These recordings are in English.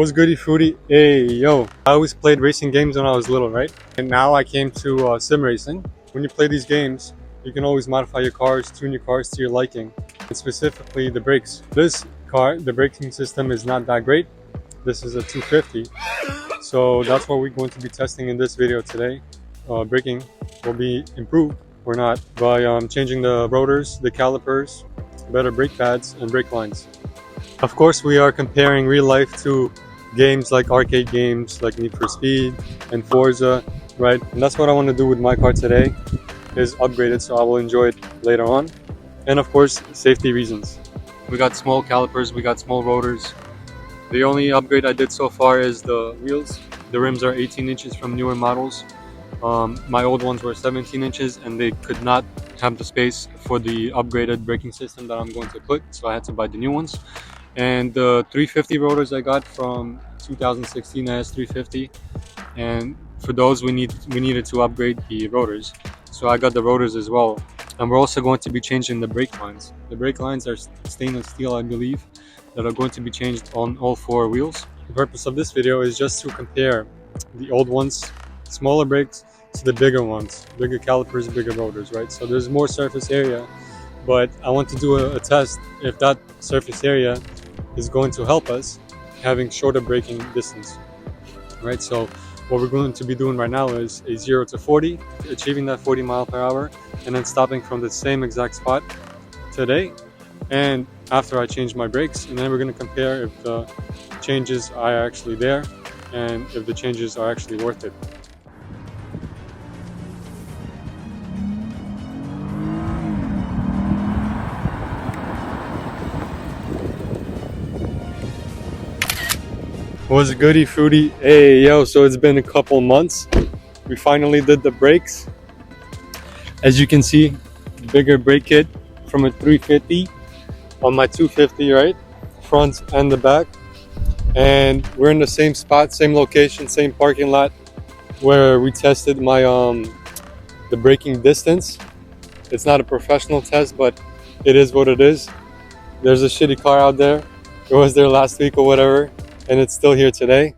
What's goody foodie? Hey, yo. I always played racing games when I was little, right? And now I came to sim racing. When you play these games, you can always modify your cars, tune your cars to your liking, and specifically the brakes. This car, the braking system is not that great. This is a 250. So that's what we're going to be testing in this video today. Braking will be improved or not by changing the rotors, the calipers, better brake pads, and brake lines. Of course, we are comparing real life to games like arcade games like Need for Speed and Forza, right? And that's what I want to do with my car today, is upgrade it so I will enjoy it later on. And of course, safety reasons. We got small calipers, we got small rotors. The only upgrade I did so far is the wheels. The rims are 18 inches from newer models. My old ones were 17 inches and they could not have the space for the upgraded braking system that I'm going to put, so I had to buy the new ones. And the 350 rotors I got from 2016 S350, and for those we needed to upgrade the rotors, so I got the rotors as well. And we're also going to be changing the brake lines. The brake lines are stainless steel, I believe, that are going to be changed on all four wheels. The purpose of this video is just to compare the old ones, smaller brakes, to the bigger ones, bigger calipers, bigger rotors, right? So there's more surface area, but I want to do a test if that surface area is going to help us having shorter braking distance, right? So what we're going to be doing right now is a 0 to 40, achieving that 40 mile per hour, and then stopping from the same exact spot today and after I change my brakes, and then we're going to compare if the changes are actually there and if the changes are actually worth it. What's goody foodie? Hey, yo, so it's been a couple months. We finally did the brakes. As you can see, bigger brake kit from a 350 on my 250, right? Front and the back. And we're in the same spot, same location, same parking lot where we tested my the braking distance. It's not a professional test, but it is what it is. There's a shitty car out there. It was there last week or whatever, and it's still here today.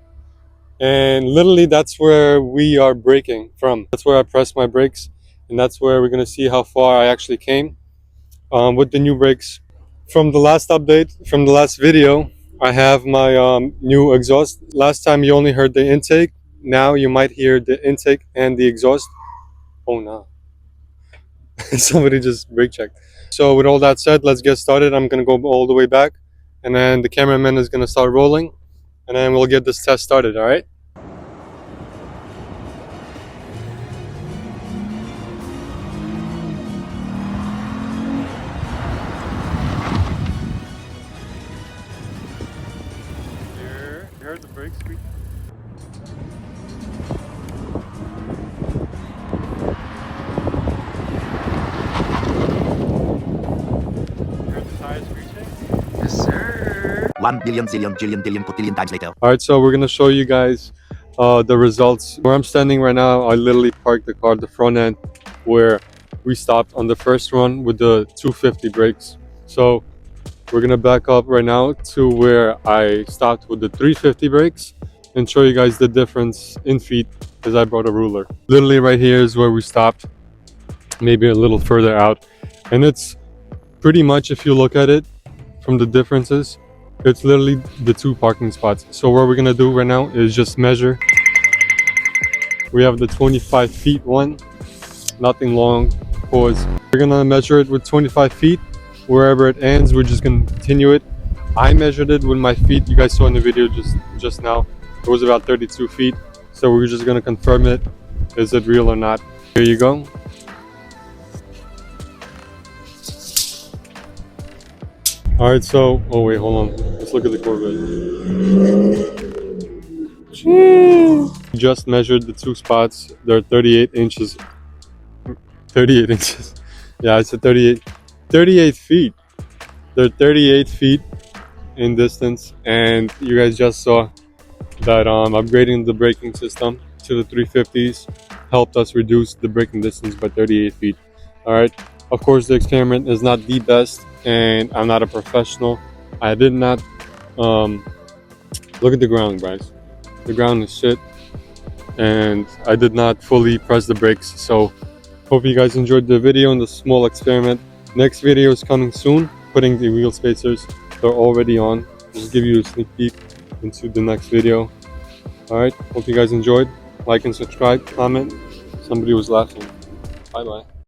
And literally that's where we are braking from. That's where I pressed my brakes, and that's where we're gonna see how far I actually came with the new brakes. From the last update, from the last video, I have my new exhaust. Last time you only heard the intake. Now you might hear the intake and the exhaust. Oh no. Somebody just brake checked. So with all that said, let's get started. I'm gonna go all the way back, and then the cameraman is gonna start rolling, and then we'll get this test started, all right? Here, you heard the brakes squeak? You heard the tires screeching? Yes, sir. 1 billion, zillion, jillion, billion, cotillion times later. All right, so we're gonna show you guys the results. Where I'm standing right now, I literally parked the car at the front end where we stopped on the first run with the 250 brakes. So we're gonna back up right now to where I stopped with the 350 brakes and show you guys the difference in feet, because I brought a ruler. Literally right here is where we stopped, maybe a little further out, and it's pretty much, if you look at it from the differences, it's literally the two parking spots. So what we're gonna do right now is just measure. We have the 25 feet one, nothing long, pause. We're gonna measure it with 25 feet. Wherever it ends, we're just gonna continue it. I measured it with my feet. You guys saw in the video just now. It was about 32 feet. So we're just gonna confirm it. Is it real or not? Here you go. All right, so, oh wait, hold on. Let's look at the Corvette. Just measured the two spots. They're 38 inches. 38 inches. Yeah, I said 38. 38 feet. They're 38 feet in distance, and you guys just saw that upgrading the braking system to the 350s helped us reduce the braking distance by 38 feet. All right. Of course, the experiment is not the best, and I'm not a professional. I did not Look at the ground, guys. The ground is shit. And I did not fully press the brakes. So hope you guys enjoyed the video and the small experiment. Next video is coming soon. Putting the wheel spacers. They're already on. Just give you a sneak peek into the next video. Alright, hope you guys enjoyed. Like and subscribe, comment. Somebody was laughing. Bye bye.